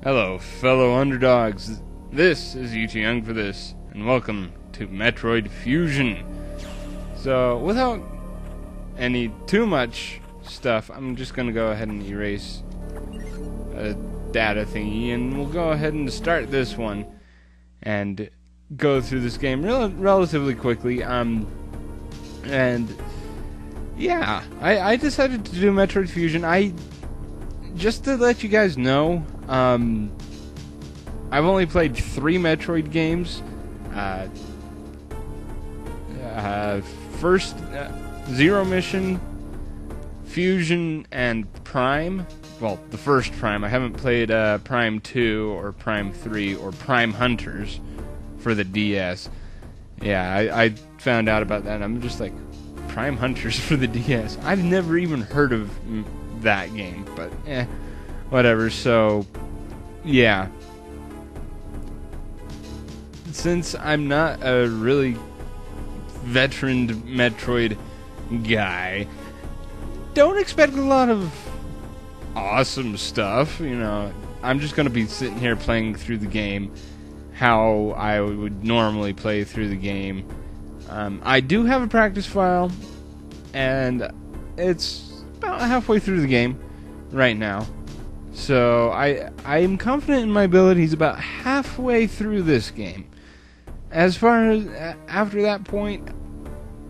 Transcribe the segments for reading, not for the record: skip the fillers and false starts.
Hello, fellow underdogs. This is You Too Young for This, and welcome to Metroid Fusion. So, without any too much stuff, I'm just going to go ahead and erase a data thingy, and we'll go ahead and start this one and go through this game relatively quickly. And yeah, I decided to do Metroid Fusion. Just to let you guys know, I've only played 3 Metroid games. First, Zero Mission, Fusion, and Prime. Well, the first Prime. I haven't played Prime 2 or Prime 3 or Prime Hunters for the DS. Yeah, I found out about that, and I'm just like, Prime Hunters for the DS? I've never even heard of that game, but whatever. So yeah, since I'm not a really veteran Metroid guy, don't expect a lot of awesome stuff, you know. I'm just gonna be sitting here playing through the game how I would normally play through the game. I do have a practice file, and it's about halfway through the game right now, so I am confident in my abilities about halfway through this game. As far as after that point,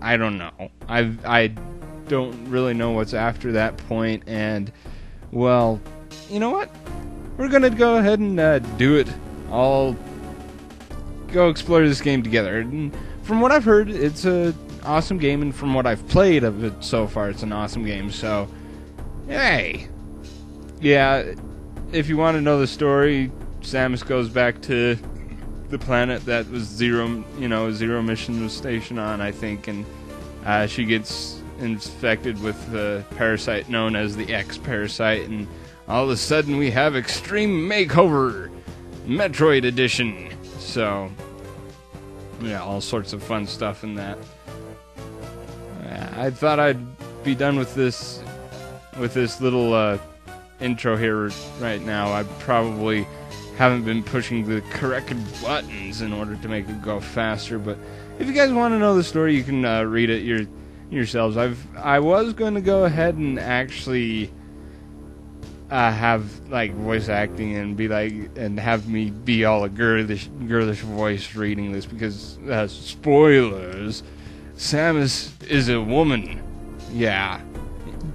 I don't know. I don't really know what's after that point, and well, you know what? We're gonna go ahead and do it. I'll go explore this game together. And from what I've heard, it's a awesome game, and from what I've played of it so far, it's an awesome game. So, hey, yeah. If you want to know the story, Samus goes back to the planet that was Zero Mission was stationed on, I think, and she gets infected with the parasite known as the X parasite, and all of a sudden we have Extreme Makeover Metroid Edition. So yeah, all sorts of fun stuff in that. I thought I'd be done with this little intro here right now. I probably haven't been pushing the correct buttons in order to make it go faster, but if you guys want to know the story, you can read it yourselves. I was going to go ahead and actually have like voice acting and be like, and have me be all a girlish voice reading this, because spoilers, Samus is a woman. Yeah.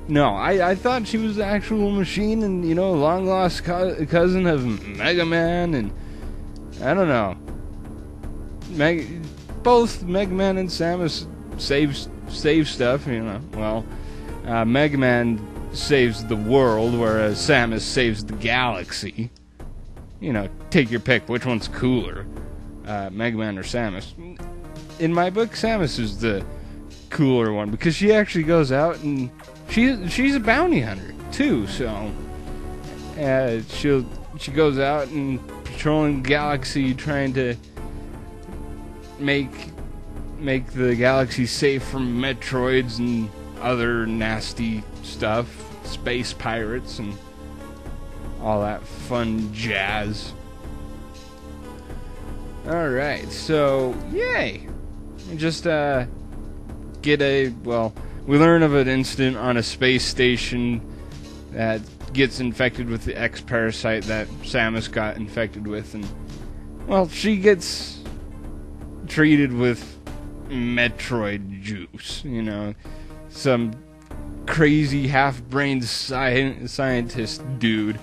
No, I thought she was the actual machine, and you know, long lost cousin of Mega Man, and I don't know. Both Mega Man and Samus save stuff, you know. Well, Mega Man saves the world, whereas Samus saves the galaxy. You know, take your pick. Which one's cooler, Mega Man or Samus? In my book, Samus is the cooler one, because she actually goes out and she's a bounty hunter too. So she goes out and patrolling the galaxy, trying to make the galaxy safe from Metroids and other nasty stuff, space pirates, and all that fun jazz. Alright, so yay! Just we learn of an incident on a space station that gets infected with the X parasite that Samus got infected with, and well, she gets treated with Metroid juice, you know. Some crazy half-brained scientist dude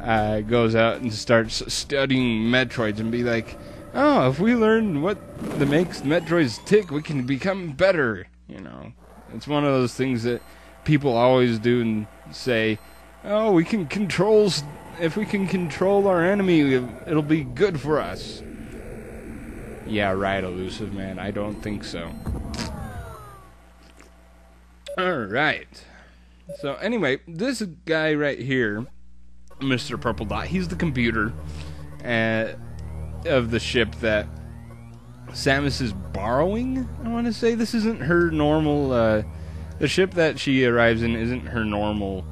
goes out and starts studying Metroids and be like, oh, if we learn what makes Metroids tick, we can become better, you know. It's one of those things that people always do and say, oh, if we can control our enemy, it'll be good for us. Yeah, right, Elusive Man, I don't think so. Alright. So anyway, this guy right here, Mr. Purple Dot, he's the computer of the ship that Samus is borrowing, I want to say. This isn't her normal, the ship that she arrives in isn't her normal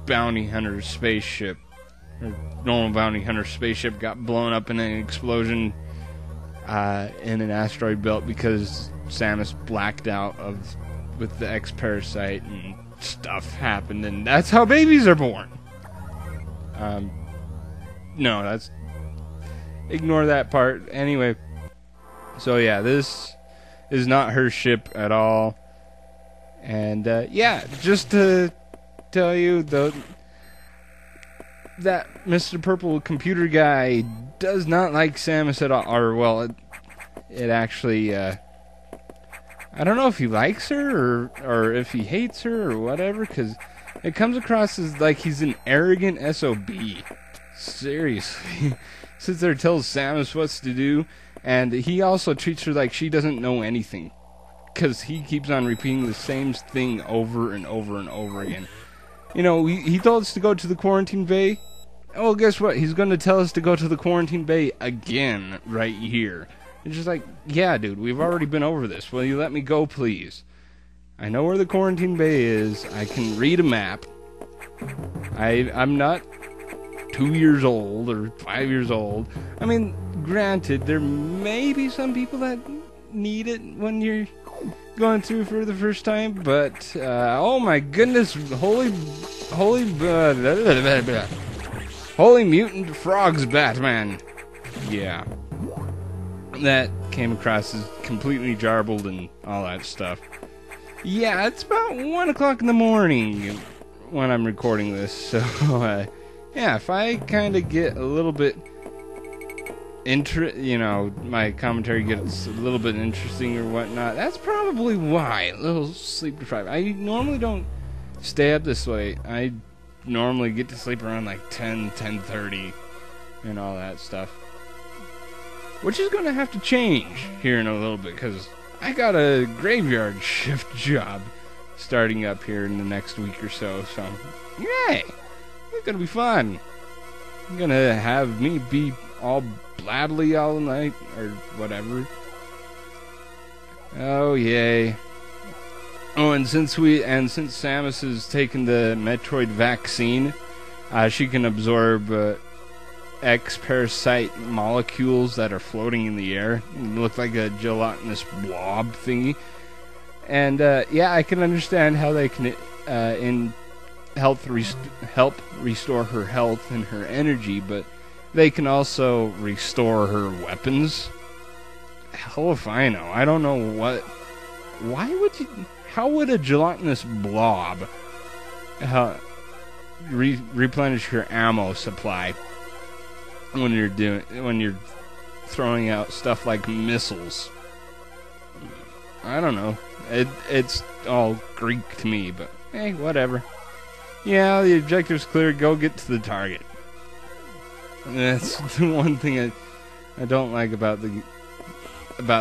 bounty hunter spaceship. her normal bounty hunter spaceship got blown up in an explosion in an asteroid belt because Samus blacked out with the X-parasite and stuff happened, and that's how babies are born. No, that's... Ignore that part. Anyway, so yeah, this is not her ship at all. And, yeah, just to tell you, though, that Mr. Purple computer guy does not like Samus at all. Or, well, it actually, I don't know if he likes her or if he hates her or whatever, because it comes across as like he's an arrogant SOB. Seriously. Sits there, tells Samus what to do, and he also treats her like she doesn't know anything, because he keeps on repeating the same thing over and over and over again. You know, he told us to go to the quarantine bay. Well, guess what? He's going to tell us to go to the quarantine bay again right here. It's just like, yeah, dude, we've already been over this. Will you let me go, please? I know where the quarantine bay is. I can read a map. I'm not 2 years old or 5 years old. I mean, granted, there may be some people that need it when you're going through for the first time, but oh my goodness, holy mutant frogs, Batman. Yeah, that came across as completely jarbled and all that stuff. Yeah, it's about 1 o'clock in the morning when I'm recording this, so yeah, if I kind of get a little bit my commentary gets a little bit interesting or whatnot, that's probably why. A little sleep deprived. I normally don't stay up this late. I normally get to sleep around like 10:30 and all that stuff, which is going to have to change here in a little bit, because I got a graveyard shift job starting up here in the next week or so, yay! It's going to be fun. I'm going to have me be all blabbly all night, or whatever. Oh, yay. Oh, and since Samus has taken the Metroid vaccine, she can absorb X-parasite molecules that are floating in the air. They look like a gelatinous blob thingy. And, yeah, I can understand how they can help restore her health and her energy, but they can also restore her weapons. Hell if I know. I don't know what... Why would you... How would a gelatinous blob replenish your ammo supply when you're throwing out stuff like missiles? I don't know. It's all Greek to me, but hey, whatever. Yeah, the objective's clear. Go get to the target. That's the one thing I don't like about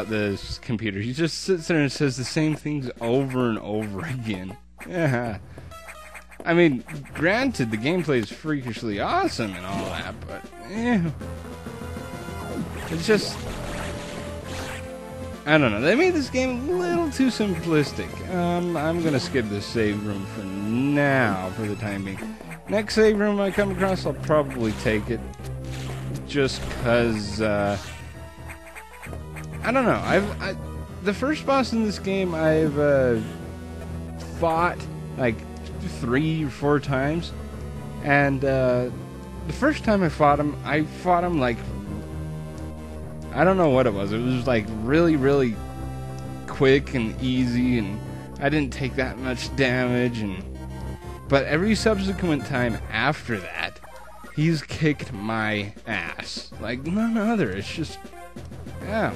this computer. He just sits there and says the same things over and over again. Yeah. I mean, granted, the gameplay is freakishly awesome and all that, but it's just, I don't know. They made this game a little too simplistic. I'm gonna skip this save room for now, for the time being. Next save room I come across, I'll probably take it. Just cause, I don't know. The first boss in this game I've fought like 3 or 4 times, and the first time I fought him like, I don't know what it was. It was like really, really quick and easy, and I didn't take that much damage. But every subsequent time after that, he's kicked my ass like none other. It's just, yeah,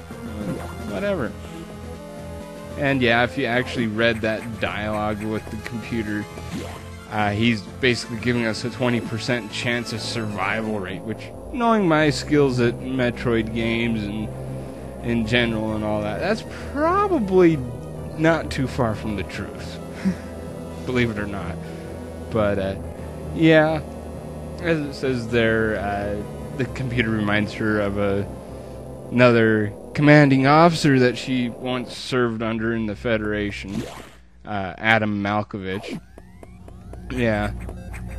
whatever. And yeah, if you actually read that dialogue with the computer, he's basically giving us a 20% chance of survival rate, which, knowing my skills at Metroid games and in general and all that, that's probably not too far from the truth. Believe it or not. But, yeah, as it says there, the computer reminds her of another commanding officer that she once served under in the Federation, Adam Malkovich. Yeah,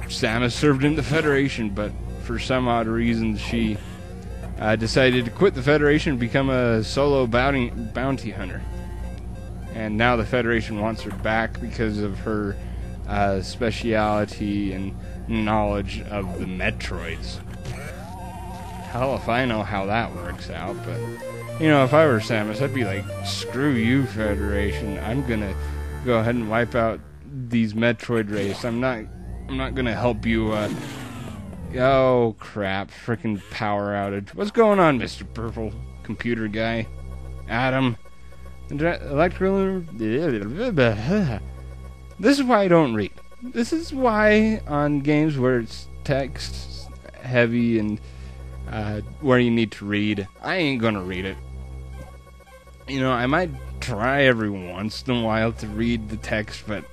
Samus served in the Federation, but for some odd reason, she decided to quit the Federation and become a solo bounty hunter. And now the Federation wants her back because of her speciality and knowledge of the Metroids. Hell if I know how that works out, but you know, if I were Samus, I'd be like, screw you, Federation. I'm gonna go ahead and wipe out these Metroid race. I'm not gonna help you. Oh crap! Frickin' power outage. What's going on, Mr. Purple Computer Guy? Adam. Electrical. This is why I don't read. This is why on games where it's text heavy and where you need to read, I ain't gonna read it. You know, I might try every once in a while to read the text, but...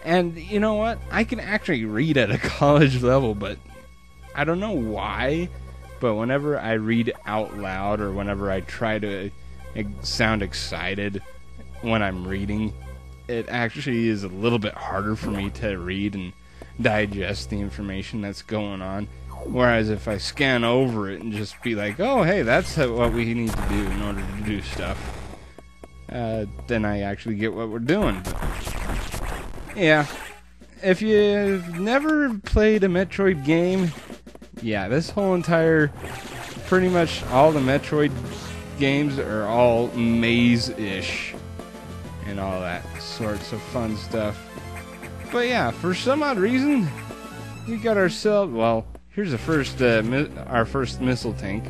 And you know what? I can actually read at a college level, but I don't know why, but whenever I read out loud or whenever I try to sound excited when I'm reading, it actually is a little bit harder for me to read and digest the information that's going on. Whereas if I scan over it and just be like, oh, hey, that's what we need to do in order to do stuff, then I actually get what we're doing. But, yeah, if you've never played a Metroid game, yeah, this whole entire, pretty much all the Metroid games are all maze-ish and all that sorts of fun stuff. But yeah, for some odd reason, we got ourselves, well, here's the first, our first missile tank.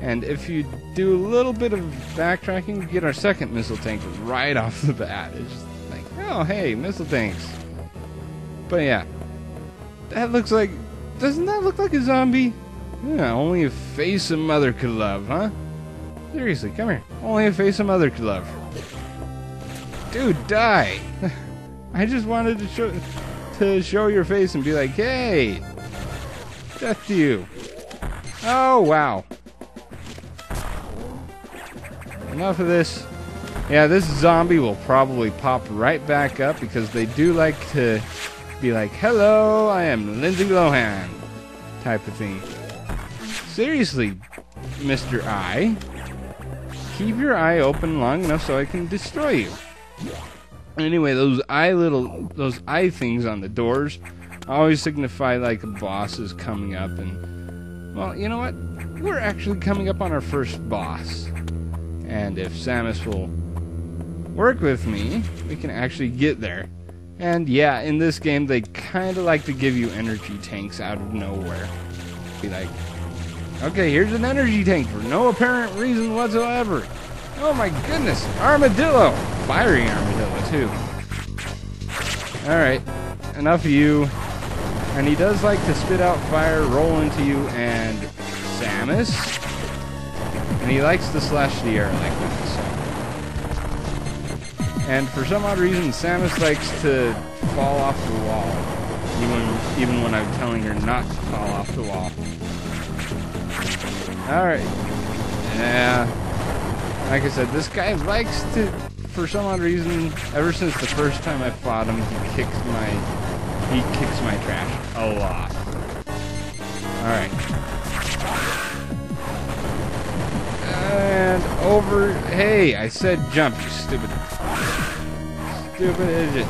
And if you do a little bit of backtracking, you get our second missile tank right off the bat. It's just like, oh, hey, missile tanks. But yeah, that looks like, doesn't that look like a zombie? Yeah, only a face a mother could love, huh? Seriously, come here. Only a face a mother could love. Dude, die! I just wanted to show your face and be like, hey! Death to you. Oh, wow. Enough of this. Yeah, this zombie will probably pop right back up because they do like to be like, hello, I am Lindsay Lohan, type of thing. Seriously, Mr. Eye, keep your eye open long enough so I can destroy you. Anyway, those eye things on the doors always signify like a boss is coming up, and well, you know what? We're actually coming up on our first boss. And if Samus will work with me, we can actually get there. And yeah, in this game, they kind of like to give you energy tanks out of nowhere. Be like, okay, here's an energy tank for no apparent reason whatsoever. Oh my goodness, armadillo! Fiery armadillo, too. Alright, enough of you. And he does like to spit out fire, roll into you, and Samus. And he likes to slash the air like that, so. And for some odd reason, Samus likes to fall off the wall. Even when I'm telling her not to fall off the wall. Alright. Yeah. Like I said, this guy likes to, for some odd reason, ever since the first time I fought him, he kicks my trash a lot. Alright. And over, hey, I said jump, you stupid idiot.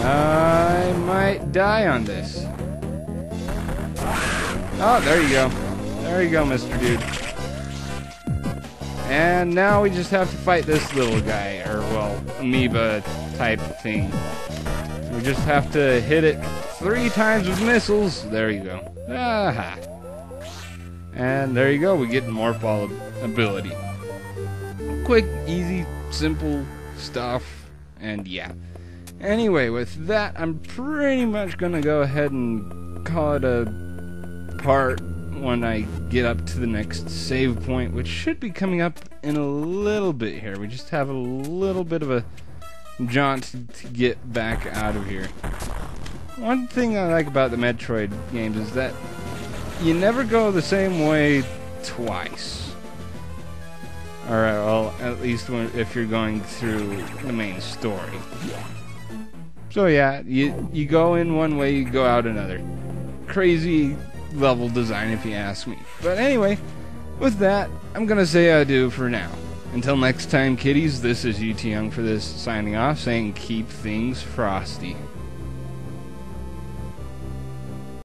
I might die on this. Oh, there you go. There you go, Mr. Dude. And now we just have to fight this little guy, or, well, amoeba type thing. We just have to hit it 3 times with missiles. There you go. Aha. And there you go, we get Morphle ability. Quick, easy, simple stuff, and yeah. Anyway, with that, I'm pretty much gonna go ahead and call it a part when I get up to the next save point, which should be coming up in a little bit here. We just have a little bit of a jaunt to get back out of here. One thing I like about the Metroid games is that you never go the same way twice. Alright, well, at least if you're going through the main story. So yeah, you go in one way, you go out another. Crazy level design if you ask me. But anyway, with that, I'm gonna say adieu for now. Until next time, kiddies, this is UT Young for this, signing off, saying keep things frosty.